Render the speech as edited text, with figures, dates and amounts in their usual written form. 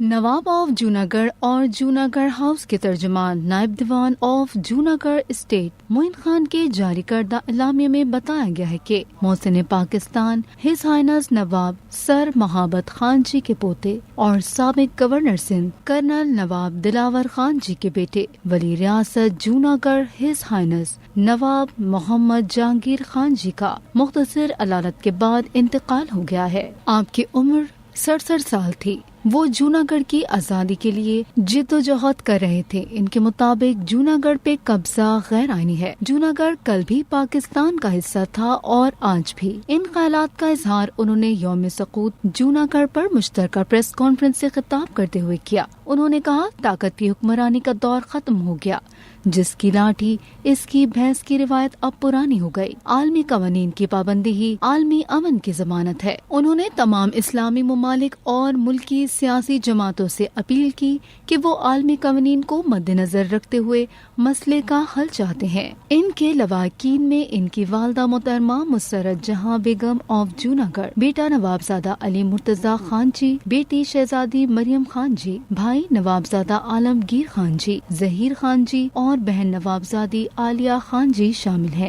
नवाब of Junagadh और Junagadh house के तर्जुमान नायब दीवान ऑफ जूनागढ़ स्टेट मोइन खान के जारी करदा इलामिया में बताया गया है कि मोहसिन पाकिस्तान हिज हाइनस नवाब सर महाबत खान जी के पोते और साबिक गवर्नर सिंध कर्नल नवाब दिलावर खान जी के बेटे वली रियासत जूनागढ़ हिज हाइनस नवाब मोहम्मद जहांगीर खान जी का मुख्तसर अदालत के बाद इंतकाल हो गया है। आपकी उम्र 67 साल थी। वो जूनागढ़ की आज़ादी के लिए जिद्दोजहद कर रहे थे। इनके मुताबिक जूनागढ़ पे कब्जा गैर आईनी है। जूनागढ़ कल भी पाकिस्तान का हिस्सा था और आज भी। इन ख्यालात का इजहार उन्होंने यौम सकूत जूनागढ़ पर मुश्तरका प्रेस कॉन्फ्रेंस से खिताब करते हुए किया। उन्होंने कहा, ताकत की हुक्मरानी का दौर खत्म हो गया। जिसकी लाठी इसकी भैंस की रिवायत अब पुरानी हो गई। आलमी कवानीन की पाबंदी ही आलमी अमन की जमानत है। उन्होंने तमाम इस्लामी ममालिक और मुल्की सियासी जमातों से अपील की कि वो आलमी कवानीन को मद्देनजर रखते हुए मसले का हल चाहते हैं। इनके लवाकिन में इनकी वालदा मोहतरमा मुसर्रत जहां बेगम ऑफ जूनागढ़, बेटा नवाबजादा अली मुर्तजा खान जी, बेटी शहजादी मरियम खान जी, भाई नवाबजादा आलमगीर खान जी, जहीर खान जी और बहन नवाबजादी आलिया खान जी शामिल हैं।